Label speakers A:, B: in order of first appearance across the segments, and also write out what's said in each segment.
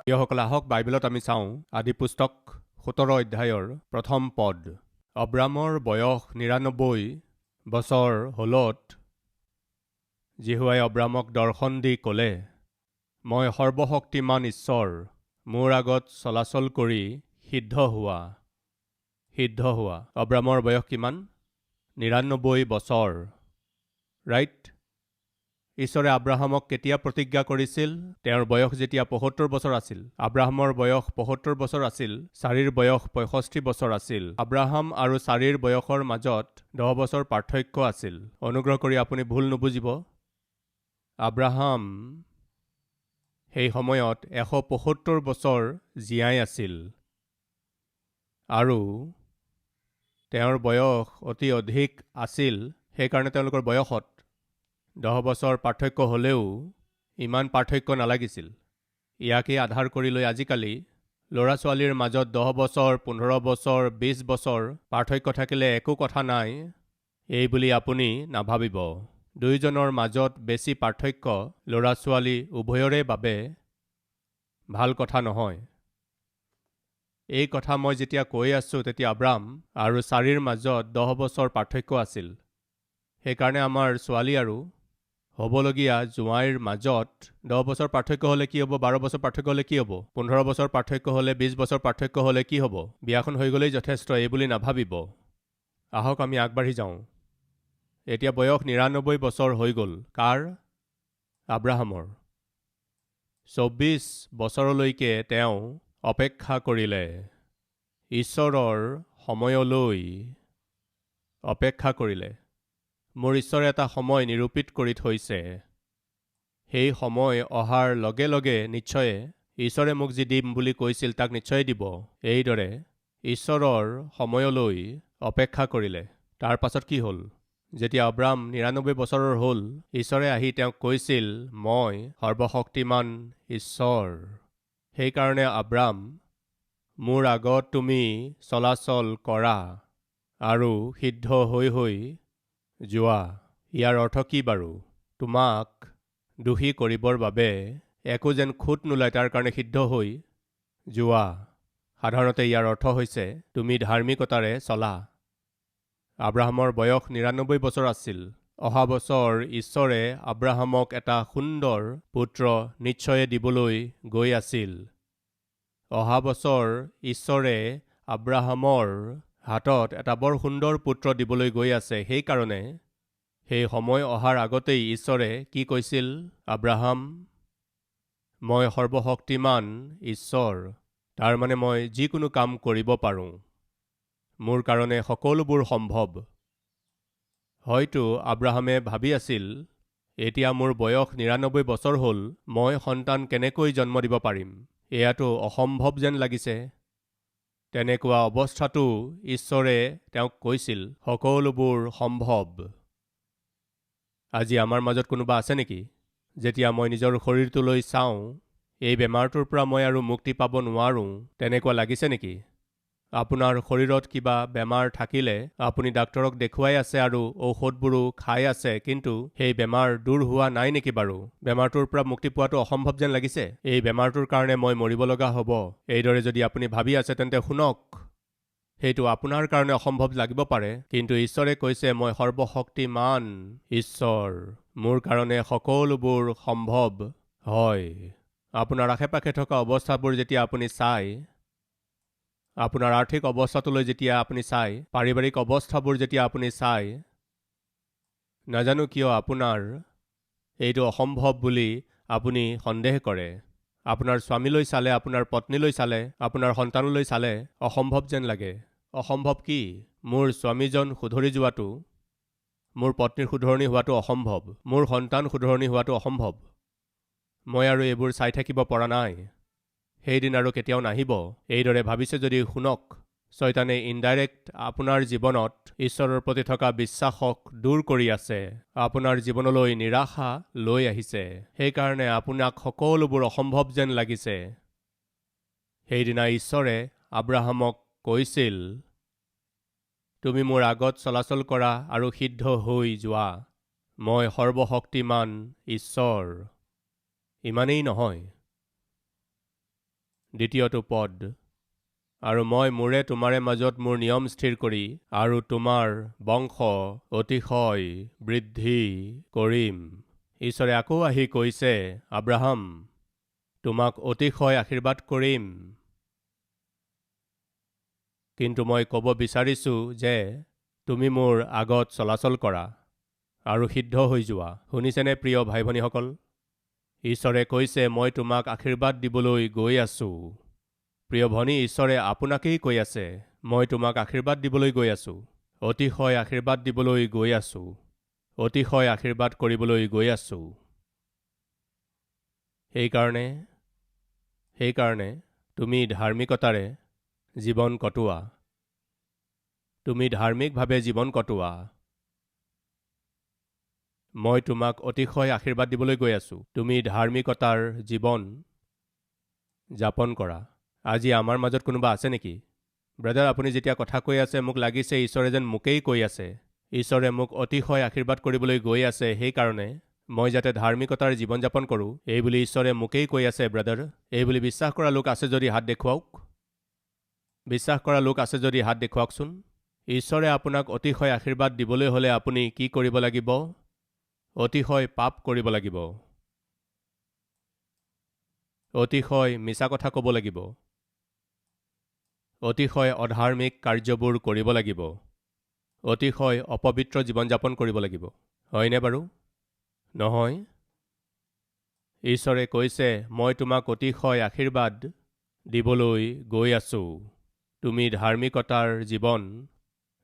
A: প্ৰিয়সকল, আহক বাইবেলত আমি চাওঁ আদি পুস্তক 17 অধ্যায়ৰ প্ৰথম পদ। অব্ৰামৰ বয়স 99 বছৰ হ'লত জিহুৱাই অব্ৰামক দৰ্শন দি ক'লে, মই সৰ্বশক্তিমান ঈশ্বৰ, মোৰ আগত চলাচল কৰি সিদ্ধ হোৱা। অব্ৰামৰ বয়স কিমান? 99 বছৰ, ৰাইট? ঈশ্বৰে আব্ৰাহামক কেতিয়া প্ৰতিজ্ঞা কৰিছিল? তেওঁৰ বয়স যেতিয়া 75 বছৰ আছিল। আব্ৰাহামৰ বয়স 75 বছৰ আছিল, চাৰীৰ বয়স 65 বছৰ আছিল। আব্ৰাহাম আৰু চাৰীৰ বয়সৰ মাজত 10 বছৰ পাৰ্থক্য আছিল। অনুগ্ৰহ কৰি আপুনি ভুল নুবুজিব। আব্ৰাহাম সেই সময়ত 175 বছৰ জীয়াই আছিল আৰু তেওঁৰ বয়স অতি অধিক আছিল। সেইকাৰণে তেওঁলোকৰ বয়সত 10 বছৰ পাৰ্থক্য হ'লেও ইমান পাৰ্থক্য নালাগিছিল। ইয়াকেই আধাৰ কৰি লৈ আজিকালি ল'ৰা ছোৱালীৰ মাজত 10 বছৰ, 15 বছৰ, 20 বছৰ পাৰ্থক্য থাকিলে একো কথা নাই, এই বুলি আপুনি নাভাবিব। দুয়োজনৰ মাজত বেছি পাৰ্থক্য ল'ৰা ছোৱালী উভয়ৰে বাবে ভাল কথা নহয়। এই কথা মই যেতিয়া কৈ আছোঁ তেতিয়া আব্ৰাম আৰু চাৰীৰ মাজত 10 বছৰ পাৰ্থক্য আছিল। সেইকাৰণে আমাৰ ছোৱালী আৰু হ'বলগীয়া জোঁৱাইৰ মাজত 10 বছৰ পাৰ্থক্য হ'লে কি হ'ব, 12 বছৰ পাৰ্থক্য হ'লে কি হ'ব, 15 বছৰ পাৰ্থক্য হ'লে, 20 বছৰ পাৰ্থক্য হ'লে কি হ'ব? বিয়াখন হৈ গ'লেই যথেষ্ট, এই বুলি নাভাবিব। আহক আমি আগবাঢ়ি যাওঁ। এতিয়া বয়স 99 বছৰ হৈ গ'ল। কাৰ? আব্ৰাহামৰ। 24 বছৰলৈকে তেওঁ অপেক্ষা কৰিলে। ঈশ্বৰৰ সময়লৈ অপেক্ষা কৰিলে। মোৰ ঈশ্বৰে এটা সময় নিৰূপিত কৰি থৈছে। সেই সময় অহাৰ লগে লগে নিশ্চয় ঈশ্বৰে মোক যি দিম বুলি কৈছিল তাক নিশ্চয় দিব। এইদৰে ঈশ্বৰৰ সময়লৈ অপেক্ষা কৰিলে। তাৰ পাছত কি হ'ল? যেতিয়া আব্ৰাম 99 বছৰৰ হ'ল, ঈশ্বৰে আহি তেওঁক কৈছিল, মই সৰ্বশক্তিমান ঈশ্বৰ। সেইকাৰণে আব্ৰাম, মোৰ আগত তুমি চলাচল কৰা আৰু সিদ্ধ হৈ যোৱা। ইয়াৰ অৰ্থ কি বাৰু? তোমাক দোষী কৰিবৰ বাবে একো যেন খুঁত নোলায় তাৰ কাৰণে সিদ্ধ হৈ যোৱা। সাধাৰণতে ইয়াৰ অৰ্থ হৈছে তুমি ধাৰ্মিকতাৰে চলা। আব্ৰাহামৰ বয়স 99 বছৰ আছিল। অহা বছৰ ঈশ্বৰে আব্ৰাহামক এটা সুন্দৰ পুত্ৰ নিশ্চয় দিবলৈ গৈ আছিল। অহা বছৰ ঈশ্বৰে আব্ৰাহামৰ হাতত এটা বৰ সুন্দৰ পুত্ৰ দিবলৈ গৈ আছে। সেইকাৰণে সেই সময় অহাৰ আগতেই ঈশ্বৰে কি কৈছিল? আব্ৰাহাম, মই সৰ্বশক্তিমান ঈশ্বৰ, তাৰমানে মই যিকোনো কাম কৰিব পাৰোঁ। মোৰ কাৰণে সকলোবোৰ সম্ভৱ। হয়তো আব্ৰাহামে ভাবি আছিল, এতিয়া মোৰ বয়স 99 বছৰ হ'ল, মই সন্তান কেনেকৈ জন্ম দিব পাৰিম? এয়াতো অসম্ভৱ যেন লাগিছে। তেনেকুৱা অৱস্থাতো ঈশ্বৰে তেওঁক কৈছিল, সকলোবোৰ সম্ভৱ। আজি আমাৰ মাজত কোনোবা আছে নেকি? যেতিয়া মই নিজৰ শৰীৰটোলৈ চাওঁ, এই বেমাৰটোৰ পৰা মই আৰু মুক্তি পাব নোৱাৰোঁ, তেনেকুৱা লাগিছে নেকি? আপোনাৰ শৰীৰত কিবা বেমাৰ থাকিলে আপুনি ডাক্তৰক দেখুৱাই আছে আৰু ঔষধবোৰো খাই আছে, কিন্তু সেই বেমাৰ দূৰ হোৱা নাই নেকি বাৰু? বেমাৰটোৰ পৰা মুক্তি পোৱাটো অসম্ভৱ যেন লাগিছে। এই বেমাৰটোৰ কাৰণে মই মৰিব লগা হ'ব। এইদৰে যদি আপুনি ভাবি আছে তেন্তে শুনক, সেইটো আপোনাৰ কাৰণে অসম্ভৱ লাগিব পাৰে, কিন্তু ঈশ্বৰে কৈছে, মই সৰ্বশক্তিমান ঈশ্বৰ, মোৰ কাৰণে সকলোবোৰ সম্ভৱ হয়। আপোনাৰ আশে পাশে থকা অৱস্থাবোৰ যেতিয়া আপুনি চায়, আপোনাৰ আৰ্থিক অৱস্থাটোলৈ যেতিয়া আপুনি চায়, পাৰিবাৰিক অৱস্থাবোৰ যেতিয়া আপুনি চায়, নাজানো কিয় আপোনাৰ এইটো অসম্ভৱ বুলি আপুনি সন্দেহ কৰে। আপোনাৰ স্বামীলৈ চালে, আপোনাৰ পত্নীলৈ চালে, আপোনাৰ সন্তানলৈ চালে অসম্ভৱ যেন লাগে। অসম্ভৱ কি? মোৰ স্বামীজন শুধৰি যোৱাটো, মোৰ পত্নীৰ শুধৰণি হোৱাটো অসম্ভৱ, মোৰ সন্তান শুধৰণি হোৱাটো অসম্ভৱ। মই আৰু এইবোৰ চাই থাকিব পৰা নাই। সেইদিন আৰু কেতিয়াও নাহিব। এইদৰে ভাবিছে যদি শুনক, শয়তানে ইনডাইৰেক্ট আপোনাৰ জীৱনত ঈশ্বৰৰ প্ৰতি থকা বিশ্বাসক দূৰ কৰি আছে। আপোনাৰ জীৱনলৈ নিৰাশা লৈ আহিছে। সেইকাৰণে আপোনাক সকলোবোৰ অসম্ভৱ যেন লাগিছে। সেইদিনা ঈশ্বৰে আব্ৰাহামক কৈছিল, তুমি মোৰ আগত চলাচল কৰা আৰু সিদ্ধ হৈ যোৱা। মই সৰ্বশক্তিমান ঈশ্বৰ। ইমানেই নহয়, দ্বিতীয়টো পদ, আৰু মই মোৰে তোমাৰে মাজত মোৰ নিয়ম স্থিৰ কৰি আৰু তোমাৰ বংশ অতিশয় বৃদ্ধি কৰিম। ঈশ্বৰে আকৌ আহি কৈছে, আব্ৰাহাম, তোমাক অতিশয় আশীৰ্বাদ কৰিম। কিন্তু মই ক'ব বিচাৰিছোঁ যে তুমি মোৰ আগত চলাচল কৰা আৰু সিদ্ধ হৈ যোৱা। শুনিছেনে প্ৰিয় ভাই ভনীসকল? ঈশ্বৰে কৈছে, মই তোমাক আশীৰ্বাদ দিবলৈ গৈ আছোঁ। প্ৰিয় ভনী, ঈশ্বৰে আপোনাকেই কৈ আছে, মই তোমাক আশীৰ্বাদ দিবলৈ গৈ আছোঁ, অতিশয় আশীৰ্বাদ দিবলৈ গৈ আছোঁ, অতিশয় আশীৰ্বাদ কৰিবলৈ গৈ আছোঁ। সেইকাৰণে তুমি ধাৰ্মিকতাৰে জীৱন কটোৱা, তুমি ধাৰ্মিকভাৱে জীৱন কটোৱা। মই তোমাক অতিশয় আশীৰ্বাদ দিবলৈ গৈ আছোঁ, তুমি ধাৰ্মিকতাৰ জীৱন যাপন কৰা। আজি আমাৰ মাজত কোনোবা আছে নেকি? ব্ৰাদাৰ, আপুনি যেতিয়া কথা কৈ আছে মোক লাগিছে ঈশ্বৰে যেন মোকেই কৈ আছে। ঈশ্বৰে মোক অতিশয় আশীৰ্বাদ কৰিবলৈ গৈ আছে, সেইকাৰণে মই যাতে ধাৰ্মিকতাৰ জীৱন যাপন কৰোঁ, এইবুলি ঈশ্বৰে মোকেই কৈ আছে। ব্ৰাদাৰ, এইবুলি বিশ্বাস কৰা লোক আছে যদি হাত দেখুৱাওক। বিশ্বাস কৰা লোক আছে যদি হাত দেখুৱাওকচোন। ঈশ্বৰে আপোনাক অতিশয় আশীৰ্বাদ দিবলৈ হ'লে আপুনি কি কৰিব লাগিব? অতিশয় পাপ কৰিব লাগিব, অতিশয় মিছা কথা ক'ব লাগিব, অতিশয় অধাৰ্মিক কাৰ্যবোৰ কৰিব লাগিব, অতিশয় অপবিত্ৰ জীৱন যাপন কৰিব লাগিব। হয়নে বাৰু? নহয়? ঈশ্বৰে কৈছে, মই তোমাক অতিশয় আশীৰ্বাদ দিবলৈ গৈ আছোঁ, তুমি ধাৰ্মিকতাৰ জীৱন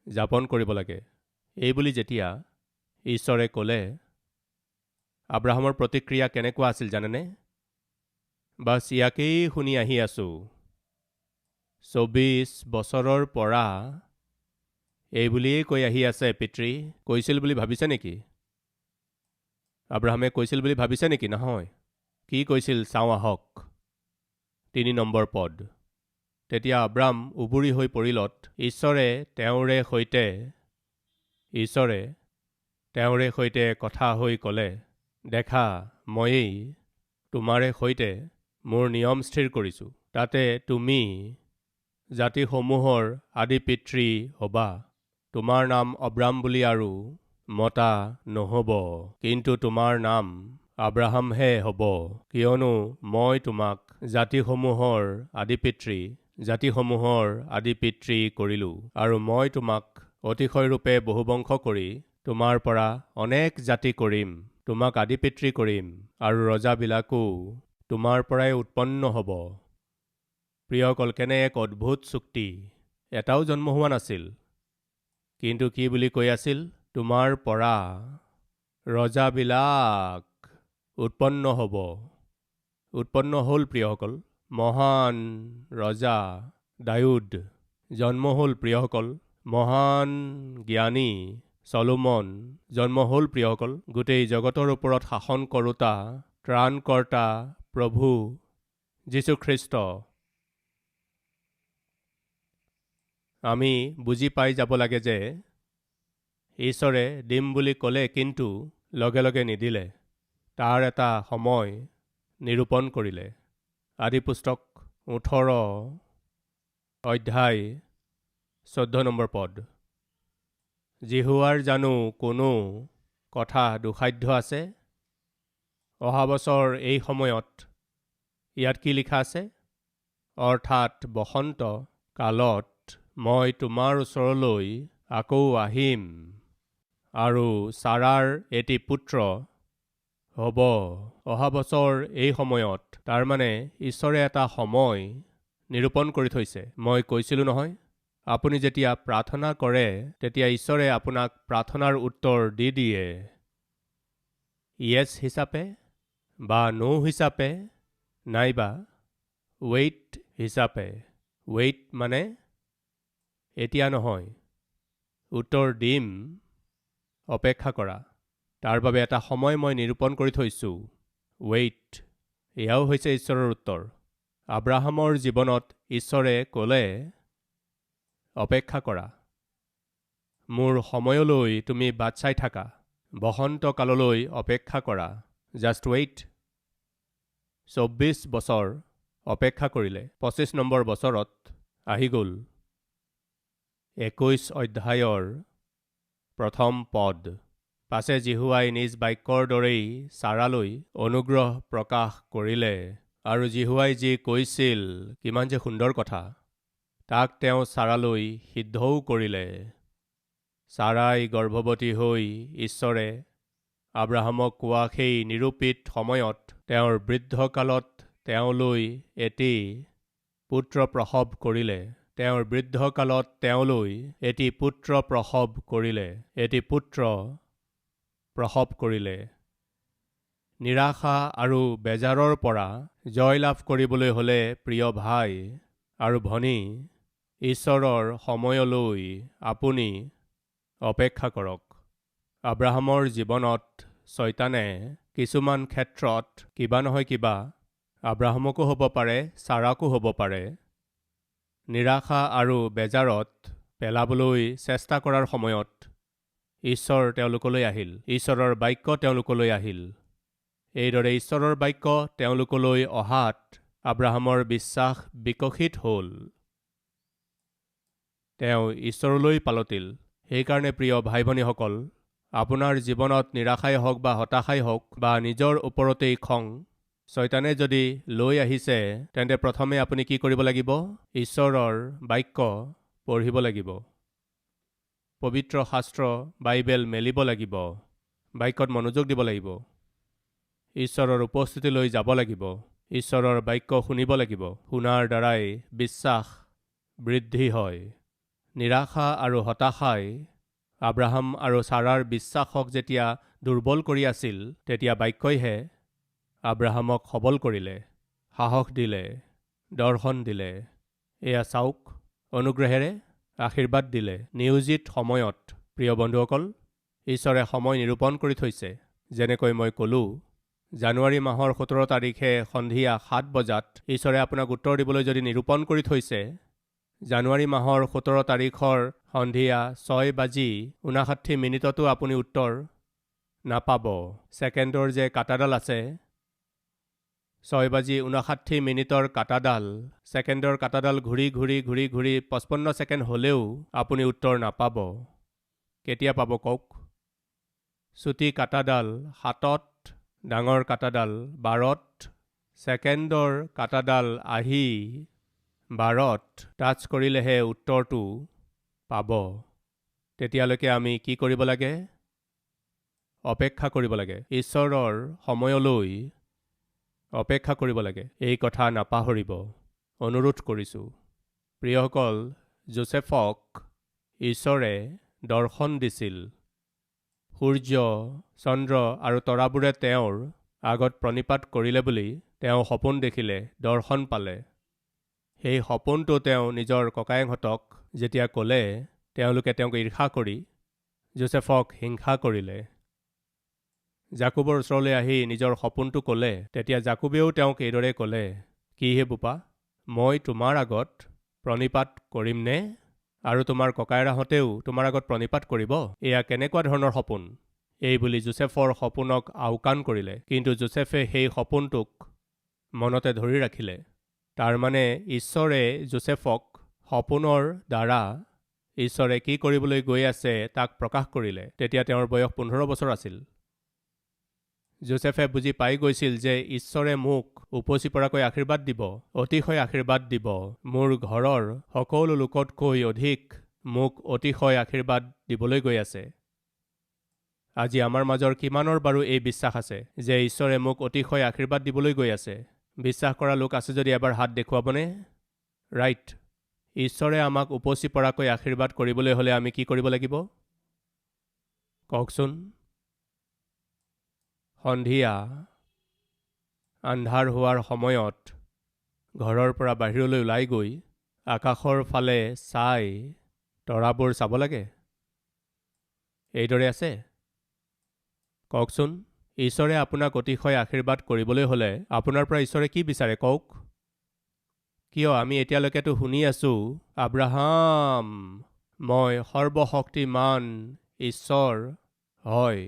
A: যাপন কৰিব লাগে। এইবুলি যেতিয়া ঈশ্বৰে ক'লে, আব্ৰাহামৰ প্ৰতিক্ৰিয়া কেনেকুৱা আছিল জানেনে? বাছ ইয়াকেই শুনি আহি আছোঁ। 24 বছৰৰ পৰা এইবুলিয়েই কৈ আহি আছে। পিতৃ কৈছিল বুলি ভাবিছে নেকি? আব্ৰাহামে কৈছিল বুলি ভাবিছে নেকি? নহয়। কি কৈছিল চাওঁ আহক। 3 নম্বৰ পদ। তেতিয়া আব্ৰাম উবুৰি হৈ পৰিলত ঈশ্বৰে তেওঁৰে সৈতে কথা হৈ ক'লে, দেখা, ময়েই তোমাৰে সৈতে মোৰ নিয়ম স্থিৰ কৰিছোঁ, তাতে তুমি জাতিসমূহৰ আদি পিতৃ হ'বা। তোমাৰ নাম অব্ৰাম বুলি আৰু মতা নহ'ব, কিন্তু তোমাৰ নাম আব্ৰাহামহে হ'ব, কিয়নো মই তোমাক জাতিসমূহৰ আদি পিতৃ কৰিলোঁ, আৰু মই তোমাক অতিশয়ৰূপে বহুবংশ কৰি তোমাৰ পৰা অনেক জাতি কৰিম, তোমাক আদি পিতৃ কৰিম, আৰু ৰজাবিলাকো তোমাৰ পৰাই উৎপন্ন হ'ব। প্ৰিয়সকল, কেনে এক অদ্ভুত চুক্তি! এটাও জন্ম হোৱা নাছিল, কিন্তু কি বুলি কৈ আছিল? তোমাৰ পৰা ৰজাবিলাক উৎপন্ন হ'ব। উৎপন্ন হ'ল প্ৰিয়সকল। মহান ৰজা দাউদ জন্ম হ'ল প্ৰিয়সকল। মহান জ্ঞানী চলোমন জন্ম হ'ল প্ৰিয়সকল। গোটেই জগতৰ ওপৰত শাসন কৰোঁতা ত্ৰাণকৰ্তা প্ৰভু যীশুখ্ৰীষ্ট। আমি বুজি পাই যাব লাগে যে ঈশ্বৰে দিম বুলি ক'লে, কিন্তু লগে লগে নিদিলে। তাৰ এটা সময় নিৰূপণ কৰিলে। আদিপুস্তক 18 অধ্যায় 14 নম্বৰ পদ। জিহুৱাৰ জানো কোনো কথা দুসাধ্য আছে? অহা বছৰ এই সময়ত ইয়াত কি লিখা আছে? অৰ্থাৎ বসন্ত কালত মই তোমাৰ ওচৰলৈ আকৌ আহিম, আৰু ছাৰাৰ এটি পুত্ৰ হ'ব। অহা বছৰ এই সময়ত, তাৰমানে ঈশ্বৰে এটা সময় নিৰূপণ কৰি থৈছে। মই কৈছিলোঁ নহয়, আপুনি যেতিয়া প্ৰাৰ্থনা কৰে তেতিয়া ঈশ্বৰে আপোনাক প্ৰাৰ্থনাৰ উত্তৰ দি দিয়ে, য়েছ হিচাপে বা ন' হিচাপে, নাইবা ৱেইট হিচাপে। ৱেইট মানে এতিয়া নহয়, উত্তৰ দিম, অপেক্ষা কৰা। তাৰ বাবে এটা সময় মই নিৰূপণ কৰি থৈছোঁ, ৱেইট। এয়াও হৈছে ঈশ্বৰৰ উত্তৰ। আব্ৰাহামৰ জীৱনত ঈশ্বৰে ক'লে, অপেক্ষা কৰা, মোৰ সময়লৈ তুমি বাট চাই থাকা, বসন্ত কাললৈ অপেক্ষা কৰা, জাষ্ট ৱেইট। 24 বছৰ অপেক্ষা কৰিলে। 25 নম্বৰ বছৰত আহি গ'ল। 21 অধ্যায়ৰ প্ৰথম পদ। পাছে জিহুৱাই নিজ বাক্যৰ দৰেই ছাৰালৈ অনুগ্ৰহ প্ৰকাশ কৰিলে, আৰু জিহুৱাই যি কৈছিল, কিমান যে সুন্দৰ কথা, তাক তেওঁ ছাৰালৈ সিদ্ধও কৰিলে। ছাৰাই গৰ্ভৱতী হৈ ঈশ্বৰে আব্ৰাহামক কোৱা সেই নিৰূপিত সময়ত তেওঁৰ বৃদ্ধকালত তেওঁলৈ এটি পুত্ৰ প্ৰসৱ কৰিলে। তেওঁৰ বৃদ্ধকালত তেওঁলৈ এটি পুত্ৰ প্ৰসৱ কৰিলে। এটি পুত্ৰ প্ৰসৱ কৰিলে। নিৰাশা আৰু বেজাৰৰ পৰা জয়লাভ কৰিবলৈ হ'লে প্ৰিয় ভাই আৰু ভনী, ঈশ্বৰৰ সময়লৈ আপুনি অপেক্ষা কৰক। আব্ৰাহামৰ জীৱনত ছয়তানে কিছুমান ক্ষেত্ৰত কিবা নহয় কিবা, আব্ৰাহামকো হ'ব পাৰে, ছাৰাকো হ'ব পাৰে, নিৰাশা আৰু বেজাৰত পেলাবলৈ চেষ্টা কৰাৰ সময়ত ঈশ্বৰ তেওঁলোকলৈ আহিল। ঈশ্বৰৰ বাক্য তেওঁলোকলৈ আহিল। এইদৰে ঈশ্বৰৰ বাক্য তেওঁলোকলৈ অহাত আব্ৰাহামৰ বিশ্বাস বিকশিত হ'ল। তেওঁ ঈশ্বৰলৈ পালতিল। সেইকাৰণে প্ৰিয় ভাই ভনীসকল, আপোনাৰ জীৱনত নিৰাশাই হওক বা হতাশাই হওক বা নিজৰ ওপৰতেই খং, ছয়তানে যদি লৈ আহিছে, তেন্তে প্ৰথমে আপুনি কি কৰিব লাগিব? ঈশ্বৰৰ বাক্য পঢ়িব লাগিব। পবিত্ৰ শাস্ত্ৰ বাইবেল মেলিব লাগিব। বাক্যত মনোযোগ দিব লাগিব। ঈশ্বৰৰ উপস্থিতিলৈ যাব লাগিব। ঈশ্বৰৰ বাক্য শুনিব লাগিব। শুনাৰ দ্বাৰাই বিশ্বাস বৃদ্ধি হয়। নিৰাশা আৰু হতাশাই আব্ৰাহাম আৰু ছাৰাৰ বিশ্বাসক যেতিয়া দুৰ্বল কৰি আছিল, তেতিয়া বাক্যইহে আব্ৰাহামক সবল কৰিলে, সাহস দিলে, দৰ্শন দিলে। এয়া চাওক, অনুগ্ৰহেৰে আশীৰ্বাদ দিলে। নিয়োজিত সময়ত প্ৰিয় বন্ধুসকল, ঈশ্বৰে সময় নিৰূপণ কৰি থৈছে। যেনেকৈ মই ক'লোঁ, জানুৱাৰী মাহৰ 17 তাৰিখে সন্ধিয়া 7 বজাত ঈশ্বৰে আপোনাক উত্তৰ দিবলৈ যদি নিৰূপণ কৰি থৈছে, জানুৱাৰী মাহৰ 17 তাৰিখৰ সন্ধিয়া 6:59 আপুনি উত্তৰ নাপাব। ছেকেণ্ডৰ যে কাটাডাল আছে, 6:59 কাটাডাল, ছেকেণ্ডৰ কাটাডাল ঘূৰি ঘূৰি ঘূৰি ঘূৰি 55 ছেকেণ্ড হ'লেও আপুনি উত্তৰ নাপাব। কেতিয়া পাব কওক? চুটি কাটাডাল 7-ত, ডাঙৰ কাটাডাল 12-ত, ছেকেণ্ডৰ কাটাডাল আহি 12-ত টাচ কৰিলেহে উত্তৰটো পাব। তেতিয়ালৈকে আমি কি কৰিব লাগে? অপেক্ষা কৰিব লাগে। ঈশ্বৰৰ সময়লৈ অপেক্ষা কৰিব লাগে। এই কথা নাপাহৰিব, অনুৰোধ কৰিছোঁ। প্ৰিয়সকল, যোচেফক ঈশ্বৰে দৰ্শন দিছিল। সূৰ্য, চন্দ্ৰ আৰু তৰাবোৰে তেওঁৰ আগত প্ৰণিপাত কৰিলে বুলি তেওঁ সপোন দেখিলে, দৰ্শন পালে। সেই সপোনটো তেওঁ নিজৰ ককায়েকহঁতক যেতিয়া ক'লে, তেওঁলোকে তেওঁক ঈৰ্ষা কৰি যোচেফক হিংসা কৰিলে। জাকুবৰ ওচৰলৈ আহি নিজৰ সপোনটো ক'লে, তেতিয়া জাকুবেও তেওঁক এইদৰে ক'লে, কি হে বোপা, মই তোমাৰ আগত প্ৰণিপাত কৰিমনে? আৰু তোমাৰ ককায়েৰাহঁতেও তোমাৰ আগত প্ৰণিপাত কৰিব? এয়া কেনেকুৱা ধৰণৰ সপোন? এই বুলি যোচেফৰ সপোনক আওকাণ কৰিলে। কিন্তু যোচেফে সেই সপোনটোক মনতে ধৰি ৰাখিলে। তাৰমানে ঈশ্বৰে যোচেফক সপোনৰ দ্বাৰা ঈশ্বৰে কি কৰিবলৈ গৈ আছে তাক প্ৰকাশ কৰিলে। তেতিয়া তেওঁৰ বয়স 15 বছৰ আছিল। যোচেফে বুজি পাই গৈছিল যে ঈশ্বৰে মোক উপচি পৰাকৈ আশীৰ্বাদ দিব, অতিশয় আশীৰ্বাদ দিব। মোৰ ঘৰৰ সকলো লোকতকৈ অধিক মোক অতিশয় আশীৰ্বাদ দিবলৈ গৈ আছে। আজি আমাৰ মাজৰ কিমানৰ বাৰু এই বিশ্বাস আছে যে ঈশ্বৰে মোক অতিশয় আশীৰ্বাদ দিবলৈ গৈ আছে? বিশ্বাস কৰা লোক আছে যদি এবাৰ হাত দেখুৱাবনে? ৰাইট। ঈশ্বৰে আমাক উপচি পৰাকৈ আশীৰ্বাদ কৰিবলৈ হ'লে আমি কি কৰিব লাগিব? কওকচোন। সন্ধিয়া আন্ধাৰ হোৱাৰ সময়ত ঘৰৰ পৰা বাহিৰলৈ ওলাই গৈ আকাশৰ ফালে চাই তৰাবোৰ চাব লাগে। এইদৰে আছে? কওকচোন। ঈশ্বৰে আপোনাক অতিশয় আশীৰ্বাদ কৰিবলৈ হ'লে আপোনাৰ পৰা ঈশ্বৰে কি বিচাৰে কওক? কিয় আমি এতিয়ালৈকেতো শুনি আছোঁ, আব্ৰাহাম, মই সৰ্বশক্তিমান ঈশ্বৰ হয়,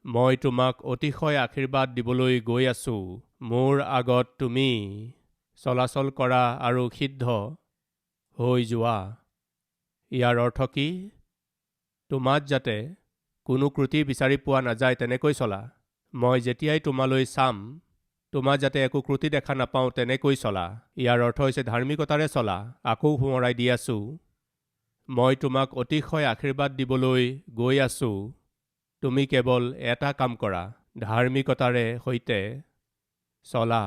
A: মই তোমাক অতিশয় আশীৰ্বাদ দিবলৈ গৈ আছোঁ, মোৰ আগত তুমি চলাচল কৰা আৰু সিদ্ধ হৈ যোৱা। ইয়াৰ অৰ্থ কি? তোমাত যাতে কোনো ক্ৰুটি বিচাৰি পোৱা নাযায় তেনেকৈ চলা। মই যেতিয়াই তোমালৈ চাম, তোমাত যাতে একো ক্ৰুটি দেখা নাপাওঁ তেনেকৈ চলা। ইয়াৰ অৰ্থ হৈছে ধাৰ্মিকতাৰে চলা। আকৌ সোঁৱৰাই দি আছোঁ, মই তোমাক অতিশয় আশীৰ্বাদ দিবলৈ গৈ আছোঁ। তুমি কেৱল এটা কাম কৰা, ধাৰ্মিকতাৰে সৈতে চলা।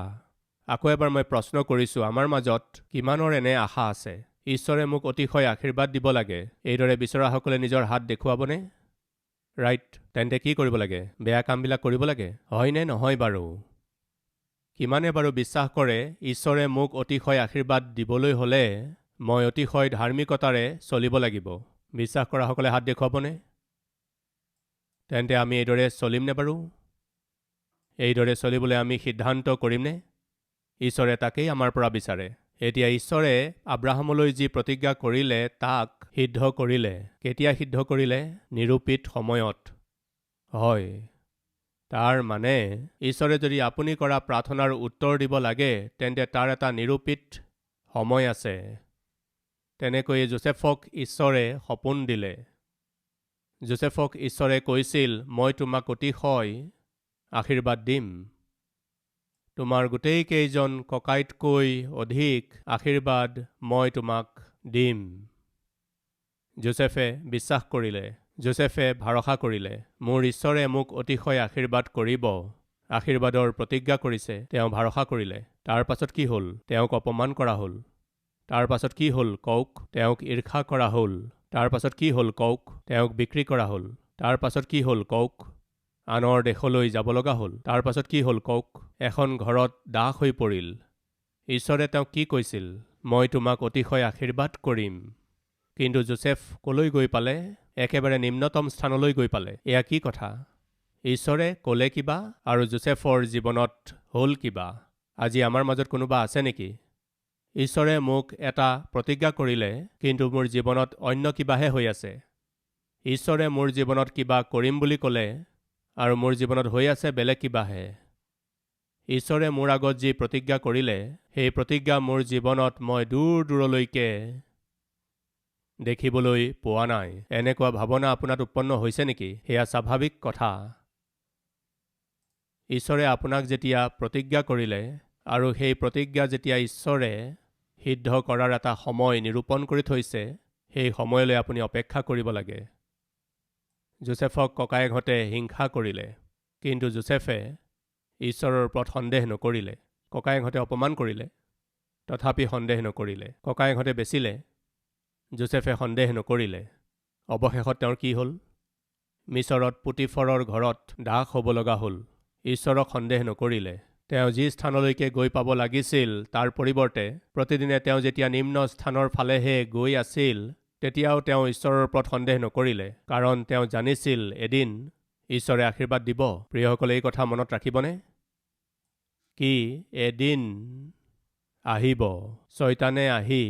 A: আকৌ এবাৰ মই প্ৰশ্ন কৰিছোঁ, আমাৰ মাজত কিমানৰ এনে আশা আছে? ঈশ্বৰে মোক অতিশয় আশীৰ্বাদ দিব লাগে, এইদৰে বিচৰাসকলে নিজৰ হাত দেখুৱাবনে? ৰাইট। তেন্তে কি কৰিব লাগে? বেয়া কামবিলাক কৰিব লাগে, হয়নে নহয় বাৰু? কিমানে বাৰু বিশ্বাস কৰে ঈশ্বৰে মোক অতিশয় আশীৰ্বাদ দিবলৈ হ'লে মই অতিশয় ধাৰ্মিকতাৰে চলিব লাগিব? বিশ্বাস কৰাসকলে হাত দেখুৱাবনে? তেন্তে আমি এইদৰে চলিমনে বাৰু? এইদৰে চলিবলৈ আমি সিদ্ধান্ত কৰিমনে? ঈশ্বৰে তাকেই আমাৰ পৰা বিচাৰে। এতিয়া ঈশ্বৰে আব্ৰাহামলৈ যি প্ৰতিজ্ঞা কৰিলে তাক সিদ্ধ কৰিলে। কেতিয়া সিদ্ধ কৰিলে? নিৰূপিত সময়ত। হয়, তাৰ মানে ঈশ্বৰে যদি আপুনি কৰা প্ৰাৰ্থনাৰ উত্তৰ দিব লাগে তেন্তে তাৰ এটা নিৰূপিত সময় আছে। তেনেকৈয়ে যোচেফক ঈশ্বৰে সপোন দিলে। যোচেফক ঈশ্বৰে কৈছিল, মই তোমাক অতিশয় আশীৰ্বাদ দিম। তোমাৰ গোটেইকেইজন ককাইতকৈ অধিক আশীৰ্বাদ মই তোমাক দিম। যোচেফে বিশ্বাস কৰিলে। যোচেফে ভৰসা কৰিলে, মোৰ ঈশ্বৰে মোক অতিশয় আশীৰ্বাদ কৰিব। আশীৰ্বাদৰ প্ৰতিজ্ঞা কৰিছে, তেওঁ ভৰসা কৰিলে। তাৰ পাছত কি হ'ল? তেওঁক অপমান কৰা হ'ল। তাৰ পাছত কি হ'ল কওক? তেওঁক ঈৰ্ষা কৰা হ'ল। তাৰ পাছত কি হ'ল কওক? তেওঁক বিক্ৰী কৰা হ'ল। তাৰ পাছত কি হ'ল কওক? আনৰ দেশলৈ যাব লগা হ'ল। তাৰ পাছত কি হ'ল কওক? এখন ঘৰত দাস হৈ পৰিল। ঈশ্বৰে তেওঁক কি কৈছিল? মই তোমাক অতিশয় আশীৰ্বাদ কৰিম। কিন্তু যোচেফ কলৈ গৈ পালে? একেবাৰে নিম্নতম স্থানলৈ গৈ পালে। এয়া কি কথা? ঈশ্বৰে ক'লে কিবা আৰু যোচেফৰ জীৱনত হ'ল কিবা। আজি আমাৰ মাজত কোনোবা আছে নেকি? ঈশ্বৰে মোক এটা প্ৰতিজ্ঞা কৰিলে, কিন্তু মোৰ জীৱনত অন্য কিবাহে হৈ আছে। ঈশ্বৰে মোৰ জীৱনত কিবা কৰিম বুলি ক'লে আৰু মোৰ জীৱনত হৈ আছে বেলেগ কিবাহে। ঈশ্বৰে মোৰ আগত যি প্ৰতিজ্ঞা কৰিলে, সেই প্ৰতিজ্ঞা মোৰ জীৱনত মই দূৰ দূৰলৈকে দেখিবলৈ পোৱা নাই। এনেকুৱা ভাৱনা আপোনাত উৎপন্ন হৈছে নেকি? সেয়া স্বাভাৱিক কথা। ঈশ্বৰে আপোনাক যেতিয়া প্ৰতিজ্ঞা কৰিলে আৰু সেই প্ৰতিজ্ঞা যেতিয়া ঈশ্বৰে সিদ্ধ কৰাৰ এটা সময় নিৰূপণ কৰি থৈছে, সেই সময়লৈ আপুনি অপেক্ষা কৰিব লাগে। যোচেফক ককায়েকহঁতে হিংসা কৰিলে, কিন্তু যোচেফে ঈশ্বৰৰ ওপৰত সন্দেহ নকৰিলে। ককায়েকহঁতে অপমান কৰিলে, তথাপি সন্দেহ নকৰিলে। ককায়েকহঁতে বেচিলে, যোচেফে সন্দেহ নকৰিলে। অৱশেষত তেওঁৰ কি হ'ল? মিছৰত পুতিফৰৰ ঘৰত দাস হ'ব লগা হ'ল। ঈশ্বৰক সন্দেহ নকৰিলে। তেওঁ যি স্থানলৈকে গৈ পাব লাগিছিল তাৰ পৰিৱৰ্তে প্ৰতিদিনে তেওঁ যেতিয়া নিম্ন স্থানৰ ফালেহে গৈ আছিল, তেতিয়াও তেওঁ ঈশ্বৰৰ ওপৰত সন্দেহ নকৰিলে, কাৰণ তেওঁ জানিছিল এদিন ঈশ্বৰে আশীৰ্বাদ দিব। প্ৰিয়সকলে এই কথা মনত ৰাখিবনে? কি এদিন আহিব, শয়তানে আহি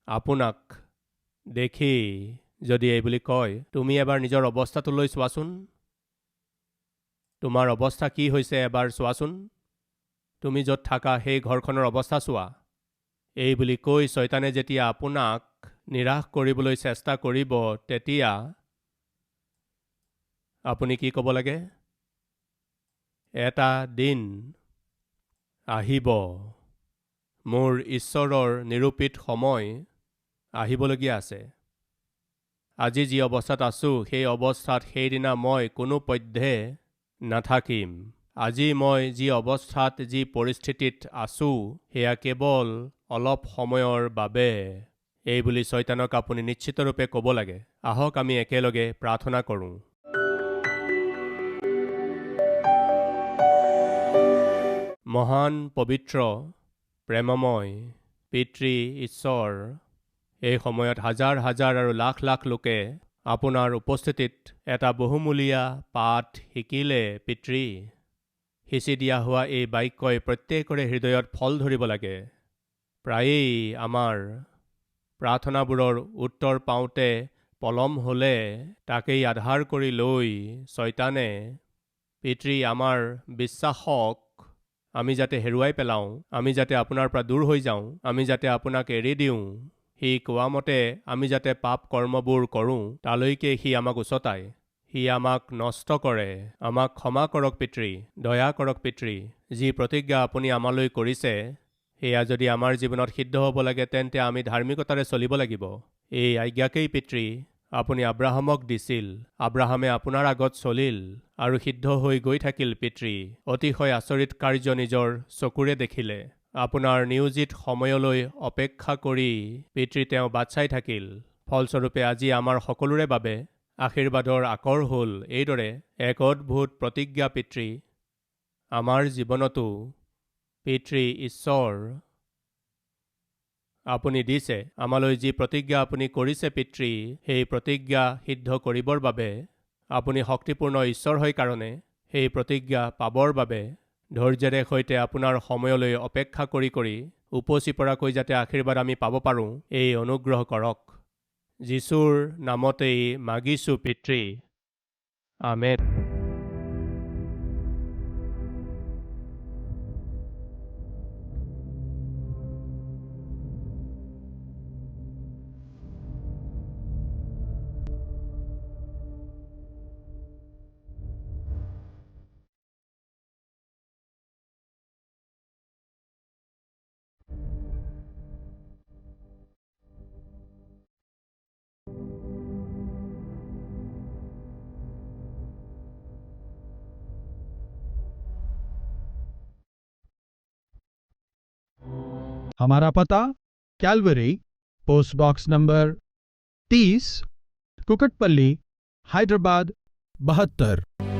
A: আপোনাক দেখি যদি এই বুলি কয়, তুমি এবাৰ নিজৰ অৱস্থাটোলৈ চোৱাচোন, তোমাৰ অৱস্থা কি হৈছে এবাৰ চোৱাচোন, তুমি য'ত থাকা সেই ঘৰখনৰ অৱস্থা চোৱা। এই বুলি কৈ শয়তানে যেতিয়া আপোনাক নিৰাশ কৰিবলৈ চেষ্টা কৰিব, তেতিয়া আপুনি কি ক'ব লাগে? এটা দিন আহিব, মোৰ ঈশ্বৰৰ নিৰূপিত সময় আহিবলগীয়া আছে। আজি যি অৱস্থাত আছোঁ, সেই অৱস্থাত সেইদিনা মই কোনোপধ্যে নাথাকিম। আজি মই যি অৱস্থাত, যি পৰিস্থিতিত আছোঁ, সেয়া কেৱল অলপ সময়ৰ বাবে। এই বুলি শয়তানক আপুনি নিশ্চিতৰূপে ক'ব লাগে। আহক আমি একেলগে প্ৰাৰ্থনা কৰোঁ। মহান পবিত্ৰ প্ৰেমময় পিতৃ ঈশ্বৰ, এই সময়ত হাজাৰ হাজাৰ আৰু লাখ লাখ লোকে আপোনাৰ উপস্থিতিত এটা বহুমূলীয়া পাঠ শিকিলে। পিতৃ, সিঁচি দিয়া হোৱা এই বাক্যই প্ৰত্যেকৰে হৃদয়ত ফল ধৰিব লাগে। প্ৰায়েই আমাৰ প্ৰাৰ্থনাবোৰৰ উত্তৰ পাওঁতে পলম হ'লে তাকেই আধাৰ কৰি লৈ শয়তানে পিতৃ আমাৰ বিশ্বাসক আমি যাতে হেৰুৱাই পেলাওঁ, আমি যাতে আপোনাৰ পৰা দূৰ হৈ যাওঁ, আমি যাতে আপোনাক এৰি দিওঁ, সি কোৱা মতে আমি যাতে পাপ কৰ্মবোৰ কৰোঁ, তালৈকে সি আমাক উচতায়। সি আমাক নষ্ট কৰে। আমাক ক্ষমা কৰক পিতৃ, দয়া কৰক পিতৃ। যি প্ৰতিজ্ঞা আপুনি আমালৈ কৰিছে, সেয়া যদি আমাৰ জীৱনত সিদ্ধ হ'ব লাগে, তেন্তে আমি ধাৰ্মিকতাৰে চলিব লাগিব। এই আজ্ঞাকেই পিতৃ আপুনি আব্ৰাহামক দিছিল। আব্ৰাহামে আপোনাৰ আগত চলিল আৰু সিদ্ধ হৈ গৈ থাকিল পিতৃ। অতিশয় আচৰিত কাৰ্য নিজৰ চকুৰে দেখিলে। আপোনাৰ নিয়োজিত সময়লৈ অপেক্ষা কৰি পিতৃ তেওঁ বাট চাই থাকিল। ফলস্বৰূপে আজি আমাৰ সকলোৰে বাবে আশীৰ্বাদৰ আকৰ হ'ল এইদৰে এক অদ্ভুত প্ৰতিজ্ঞা পিতৃ। আমাৰ জীৱনতো পিতৃ ঈশ্বৰ আপুনি দিছে, আমালৈ যি প্ৰতিজ্ঞা আপুনি কৰিছে পিতৃ, সেই প্ৰতিজ্ঞা সিদ্ধ কৰিবৰ বাবে আপুনি শক্তিপূৰ্ণ ঈশ্বৰ হয় কাৰণে সেই প্ৰতিজ্ঞা পাবৰ বাবে ধৈৰ্য্যৰে সৈতে আপোনাৰ সময়লৈ অপেক্ষা কৰি কৰি উপচি পৰাকৈ যাতে আশীৰ্বাদ আমি পাব পাৰোঁ, এই অনুগ্ৰহ কৰক। যীশুৰ নামতেই মাগিছোঁ পিতৃ, আমেন।
B: हमारा पता Calvary, post box number 30, Kukatpally, Hyderabad 72।